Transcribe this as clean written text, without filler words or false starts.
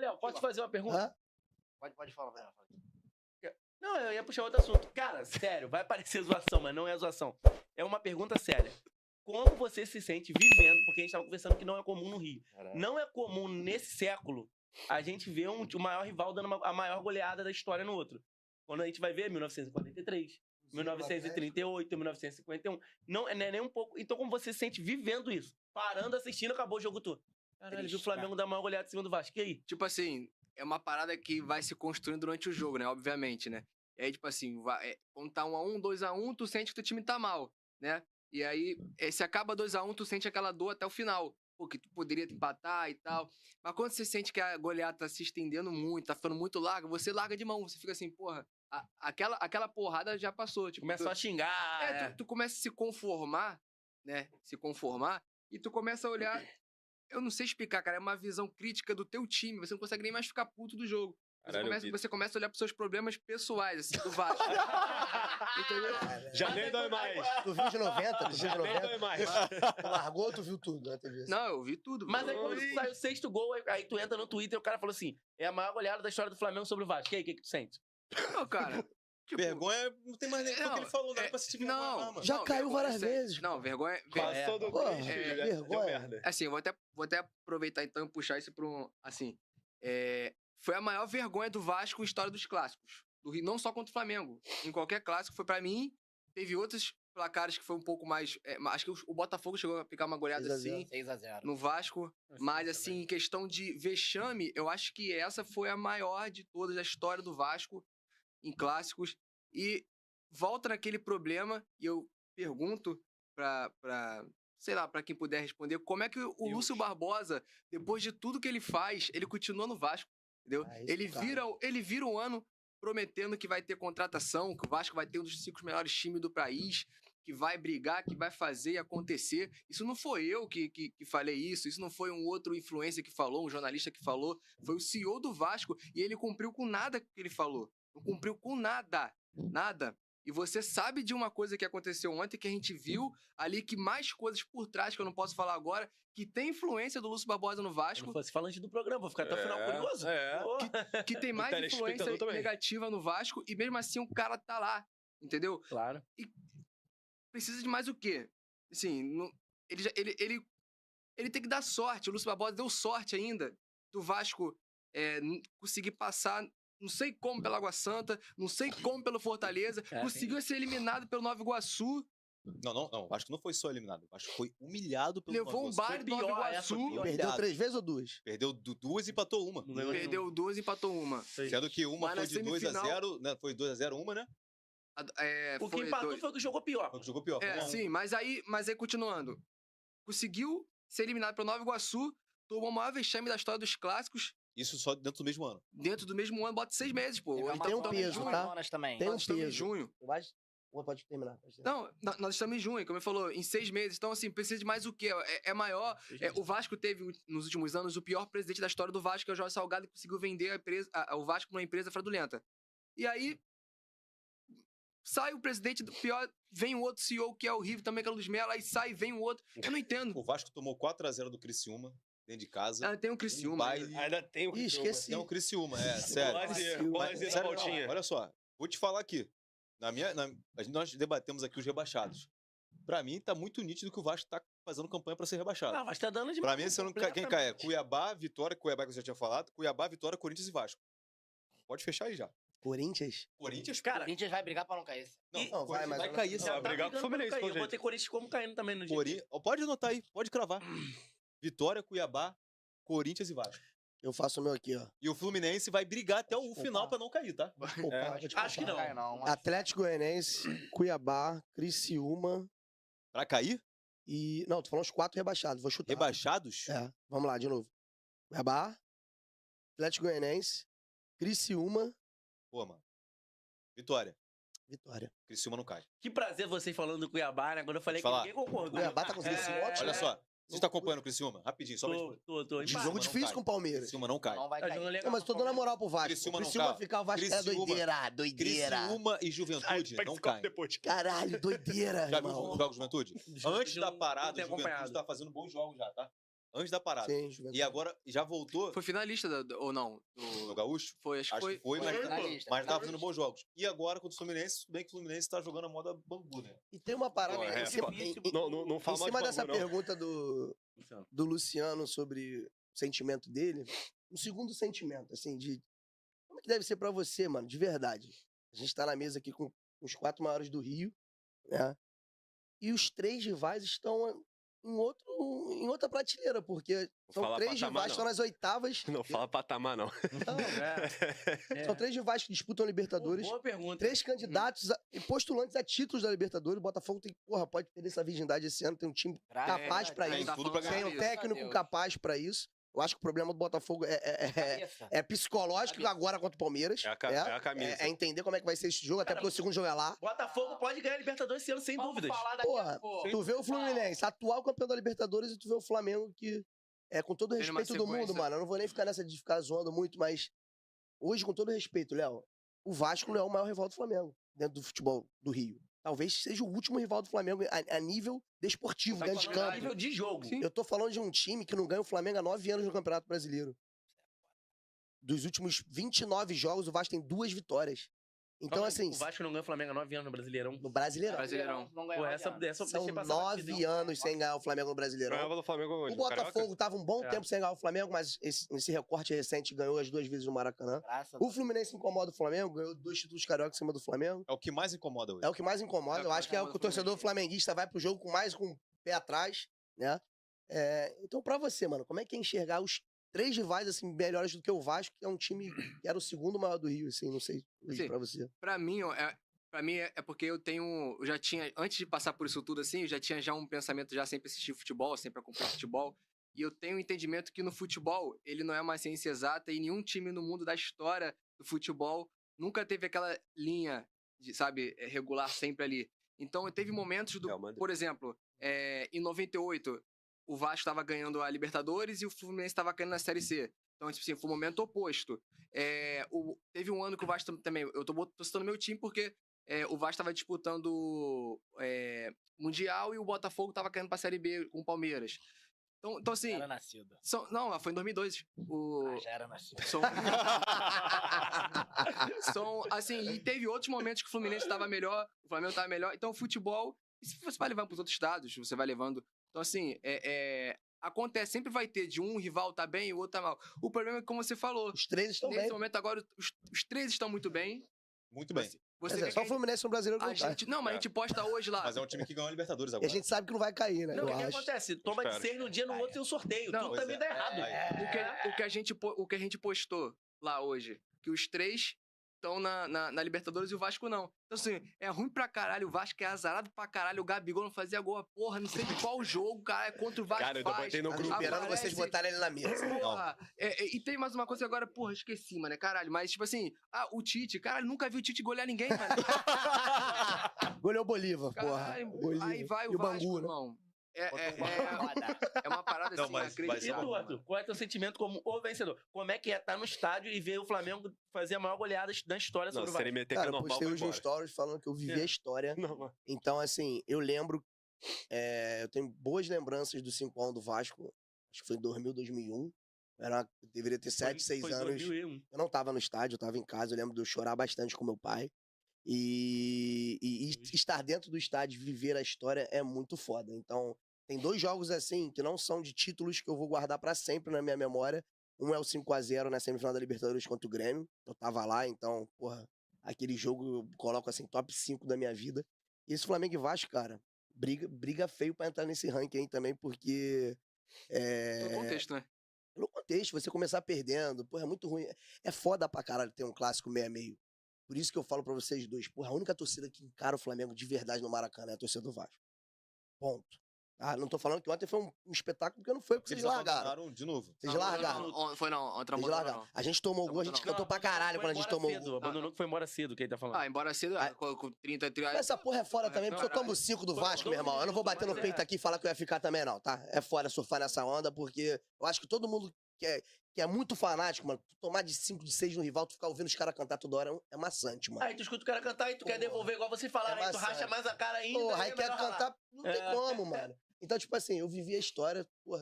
Léo, posso te fazer uma pergunta? Hã? Pode falar, vai. Não, eu ia puxar outro assunto. Cara, sério, vai parecer zoação, mas não é zoação. É uma pergunta séria. Como você se sente vivendo, porque a gente tava conversando que não é comum no Rio. Não é comum nesse século a gente ver o maior rival dando a maior goleada da história no outro. Quando a gente vai ver 1943, 1938, 1951. Não é nem um pouco. Então, como você se sente vivendo isso? Parando, assistindo, acabou o jogo todo. Caralho, viu o Flamengo dar a maior goleada em cima do Vasco. E aí? Tipo assim, é uma parada que vai se construindo durante o jogo, né? Obviamente, né? E aí, tipo assim, quando tá 1x1, 2x1, tu sente que teu time tá mal, né? E aí, se acaba 2x1, tu sente aquela dor até o final. Porque tu poderia empatar e tal. Mas quando você sente que a goleada tá se estendendo muito, tá ficando muito larga, você larga de mão. Você fica assim, porra, aquela porrada já passou. Tipo, Começa a xingar. Tu começa a se conformar, né? Se conformar. E tu começa a olhar... Eu não sei explicar, cara. É uma visão crítica do teu time. Você não consegue nem mais ficar puto do jogo. Você começa a olhar pros seus problemas pessoais, assim, do Vasco. Entendeu? Já nem dói mais. Tu viu de 90? Já nem dói mais. Tu largou ou tu viu tudo na TV? Não, eu vi tudo. Mas aí quando sai o sexto gol, aí tu entra no Twitter e o cara falou assim, é a maior goleada da história do Flamengo sobre o Vasco. E aí, o que tu sente? Não, cara. Tipo, Vergonha, não tem mais nem o que ele falou, não dá pra se tiver não, Já caiu várias vezes. Não, vergonha... Passou do Porra, triste, já vergonha. deu merda. Assim, eu vou até aproveitar então e puxar isso pra um... Assim, foi a maior vergonha do Vasco em história dos clássicos. Do Rio, não só contra o Flamengo. Em qualquer clássico, foi pra mim. Teve outros placares que foi um pouco mais... acho que o Botafogo chegou a pegar uma goleada assim. 6x0. No Vasco. Mas, assim, em questão de vexame, eu acho que essa foi a maior de todas da história do Vasco em clássicos. E volta naquele problema, e eu pergunto sei lá, pra quem puder responder, como é que o Lúcio Barbosa, depois de tudo que ele faz, ele continua no Vasco, entendeu? Ele vira o ano prometendo que vai ter contratação, que o Vasco vai ter um dos 5 melhores times do país, que vai brigar, que vai fazer acontecer. Isso não foi eu que falei isso não foi um outro influencer que falou, um jornalista que falou, foi o CEO do Vasco, e ele cumpriu com nada que ele falou. Não cumpriu com nada. Nada. E você sabe de uma coisa que aconteceu ontem, que a gente viu ali, que mais coisas por trás, que eu não posso falar agora, que tem influência do Lúcio Barbosa no Vasco. Se fosse falante do programa, vou ficar até o final curioso. Que tem mais influência negativa no Vasco, e mesmo assim o cara tá lá, entendeu? Claro. E precisa de mais o quê? Assim, ele tem que dar sorte. O Lúcio Barbosa deu sorte ainda do Vasco conseguir passar... Não sei como pela Água Santa, não sei como pelo Fortaleza, conseguiu ser eliminado pelo Nova Iguaçu. Não, acho que não foi só eliminado, acho que foi humilhado pelo Levou um baile do Nova Iguaçu. Perdeu 3 vezes ou 2? Perdeu 2 e empatou uma. Perdeu 2 e empatou uma. Sendo que uma foi de 2x0, né? Foi 2x0 uma, né? O que empatou foi o que jogou pior. Foi o que jogou pior. Sim, mas aí continuando. Conseguiu ser eliminado pelo Nova Iguaçu, tomou o maior vexame da história dos clássicos. Isso só dentro do mesmo ano. Dentro do mesmo ano, bota 6 meses, pô. Tem um peso, tá? Tem um Nós estamos em peso. junho. Pode terminar. Não, nós estamos em junho, como ele falou, em 6 meses. Então, assim, precisa de mais o quê? É maior. O Vasco teve, nos últimos anos, o pior presidente da história do Vasco, que é o Jorge Salgado, que conseguiu vender o Vasco pra uma empresa fraudulenta. E aí, sai o presidente do pior, vem um outro CEO, que é horrível também, que é o Luiz Melo, aí sai, vem um outro. Eu não entendo. O Vasco tomou 4x0 do Criciúma, dentro de casa. Tem um Criciúma. Ainda tem o Criciúma. Esqueci. Tem o Criciúma, sério. Olha só, vou te falar aqui. Nós debatemos aqui os rebaixados. Pra mim, tá muito nítido que o Vasco tá fazendo campanha pra ser rebaixado. Não, o Vasco tá dando de... Pra mim, quem cai é Cuiabá, Vitória, Cuiabá que você já tinha falado, Cuiabá, Vitória, Corinthians e Vasco. Pode fechar aí já. Corinthians? Cara, Corinthians vai brigar pra não cair. Não, vai cair. Vai brigar com o Fluminense, Eu vou ter Corinthians como caindo também no dia. Pode anotar aí, pode cravar. Vitória, Cuiabá, Corinthians e Vasco. Eu faço o meu aqui, ó. E o Fluminense vai brigar até o final pra não cair, tá? Acho que não. Atlético Goianiense, Cuiabá, Criciúma. Pra cair? E... Não, tô falando os 4 rebaixados, vou chutar. Rebaixados? Vamos lá, de novo. Cuiabá, Atlético Goianiense, Criciúma. Pô, mano. Vitória. Criciúma não cai. Que prazer vocês falando do Cuiabá, né? Quando eu falei que falar. ninguém concordou. Cuiabá tá conseguindo esse lote, Olha só. Você tá acompanhando o Criciúma? Rapidinho, só pra Tô. Jogo difícil com o Palmeiras. Criciúma não cai. Não vai cair. Não, mas tô dando a moral pro Vasco. Criciúma não Criciúma cai. ficar o Vasco é doideira. Criciúma e Juventude não cai. Caralho, doideira, Já viu irmão. os jogos de Juventude? Antes da parada, o tenho Juventude acompanhado. tá fazendo bons jogos já, tá? Antes da parada. Sim, Juventude. E agora já voltou Foi finalista ou não? no Gaúcho? Foi, acho que Acho que foi. foi, mas, finalista, mas tava finalista. fazendo bons jogos. E agora contra o Fluminense, tudo bem que o Fluminense tá jogando a moda Bangu, né? E tem uma parada Pô, em cima, Não fala em mal cima de dessa Bangu, não. pergunta do Luciano sobre o sentimento dele, um segundo sentimento, assim, de como é que deve ser pra você, mano, de verdade. A gente tá na mesa aqui com os 4 maiores do Rio, né? E os 3 rivais estão em outra prateleira, porque são fala 3 patamar, rivais que estão não. nas oitavas. Não fala patamar, não. Não, são 3 rivais que disputam a Libertadores. Boa pergunta. 3 candidatos e postulantes a títulos da Libertadores. O Botafogo tem, pode perder essa virgindade esse ano, tem um time capaz pra Deus. isso. Tem tudo pra Tem um Graças a técnico Deus. capaz pra isso. Eu acho que o problema do Botafogo é psicológico Cabeça. agora contra o Palmeiras. É a camisa. É entender como é que vai ser esse jogo, até porque o segundo jogo é lá. Botafogo pode ganhar a Libertadores esse ano, sem Vamos dúvidas. falar daqui Porra, a pouco. Tu vê o Fluminense, atual campeão da Libertadores, e tu vê o Flamengo que, com todo o Tem uma respeito do mundo, sequência. mano, eu não vou nem ficar nessa de ficar zoando muito, mas hoje, com todo respeito, Léo, o Vasco não é o maior rival do Flamengo dentro do futebol do Rio. Talvez seja o último rival do Flamengo a nível desportivo, Tá dentro de falando a campo. nível de jogo. Sim. Eu tô falando de um time que não ganha o Flamengo há 9 anos no Campeonato Brasileiro. Dos últimos 29 jogos, o Vasco tem 2 vitórias. Então, assim, O Vasco não ganha o Flamengo há 9 anos no Brasileirão. no Brasileirão, Brasileirão. Não Pô, ganhou essa eu são deixei passar batido, 9 hein? anos sem ganhar o Flamengo no Brasileirão. Ganhava do Flamengo hoje. O Botafogo tava um bom É. tempo sem ganhar o Flamengo, mas nesse recorte recente ganhou as 2 vezes no Maracanã. Graças a O Fluminense incomoda o Flamengo, ganhou 2 títulos carioca em cima do Flamengo. É o que mais incomoda hoje. É o que mais incomoda. É o que Eu mais acho que é o que o incomoda o torcedor flamenguista vai pro jogo com o pé atrás, né? Então, pra você, mano, como é que é enxergar os 3 rivais, assim, melhores do que o Vasco, que é um time que era o segundo maior do Rio, assim, não sei, Luiz, Sim. pra você. Pra mim, é porque eu já tinha, antes de passar por isso tudo assim, eu já tinha um pensamento, já sempre assisti futebol, sempre acompanhei futebol, e eu tenho um entendimento que no futebol, ele não é uma ciência exata, e nenhum time no mundo da história do futebol nunca teve aquela linha, sabe, regular sempre ali. Então, teve momentos Real Madrid. por exemplo, em 98, o Vasco estava ganhando a Libertadores e o Fluminense estava caindo na Série C. Então, tipo assim, foi um momento oposto. Teve um ano que o Vasco também... Eu tô citando meu time porque o Vasco estava disputando Mundial e o Botafogo estava caindo pra Série B com o Palmeiras. Então assim... Já era nascido. Não, foi em 2002. Já era nascido. Assim, e teve outros momentos que o Fluminense estava melhor, o Flamengo estava melhor. Então, o futebol, se você vai levando para os outros estados, você vai levando. Então, assim, acontece, sempre vai ter de um rival tá bem e o outro tá mal. O problema é que, como você falou, Os 3 estão nesse bem. momento agora, os 3 estão muito bem. Muito bem. Você Mas vê só que o Fluminense no Brasileiro que a não tá. gente, não, mas a gente posta hoje lá. Mas é um time que ganhou a Libertadores E agora. a gente sabe que não vai cair, né? Não, o eu que acho. acontece? Toma de Espero. 6 num dia, no outro tem um sorteio. Não, Tudo pois também é. dá errado. Aí. O que a gente postou lá hoje, que os 3 estão na Libertadores e o Vasco não. Então, assim, é ruim pra caralho. O Vasco é azarado pra caralho. O Gabigol não fazia gol. Porra, não sei de qual jogo, cara, é contra o Vasco. Cara, eu botei no Tá grupo. esperando Aparece- vocês botarem ele na mesa. Porra, e tem mais uma coisa que agora, porra, esqueci, mano, caralho. Mas, tipo assim, o Tite, caralho, nunca vi o Tite golear ninguém, mano. Goleou o Bolívar, porra. Caralho, Bolívar. aí vai E o Vasco, Bangu, né? irmão. Foda. É uma parada Não, assim, mas- E mas- tu, inacreditável. Arthur, qual é o teu sentimento como o vencedor? Como é que é estar no estádio e ver o Flamengo fazer a maior goleada da história Não, sobre o se ele Vasco? meter que Cara, é eu normal, postei vai hoje um embora. stories falando que eu vivi a história. Não, mano. Então, assim, eu lembro. Eu tenho boas lembranças do 5x1 do Vasco. Acho que foi em 2000, 2001. Eu deveria ter 7, 6 Foi anos. 2001. Eu não tava no estádio, eu tava em casa. Eu lembro de eu chorar bastante com meu pai. E estar dentro do estádio, viver a história é muito foda. Então, tem 2 jogos assim que não são de títulos que eu vou guardar pra sempre na minha memória. Um é o 5x0 na semifinal da Libertadores contra o Grêmio. Eu tava lá, então, porra, aquele jogo eu coloco assim, top 5 da minha vida. E esse Flamengo e Vasco, cara, briga feio pra entrar nesse ranking aí também, porque. No contexto, né? Pelo contexto, você começar perdendo, porra, é muito ruim. É foda pra caralho ter um clássico meio a meio. Por isso que eu falo pra vocês dois, porra, a única torcida que encara o Flamengo de verdade no Maracanã é a torcida do Vasco. Ponto. Não tô falando que ontem foi um espetáculo, porque não foi porque Eles vocês largaram. abandonaram de novo. Vocês largaram. Foi não, outra Vocês moto largaram. não. A gente tomou o gol, a gente Não, cantou pra caralho Foi quando a gente embora tomou o cedo, gol. abandonou que foi embora cedo, que ele tá falando. Embora cedo, com 30, Mas essa porra é fora também, porque eu tomo 5 do Vasco, meu irmão. Eu não vou bater no peito aqui e falar que eu ia ficar também, não, tá? É fora surfar nessa onda, porque eu acho que todo mundo que é muito fanático, mano, tu tomar de 5, de 6 no rival, tu ficar ouvindo os caras cantar toda hora é maçante, mano. Aí tu escuta o cara cantar e tu quer devolver igual você falaram, aí tu maçante. racha mais a cara ainda. Porra, aí aí quer melhor ralar. cantar, não tem como, mano. Então, tipo assim, eu vivi a história, porra,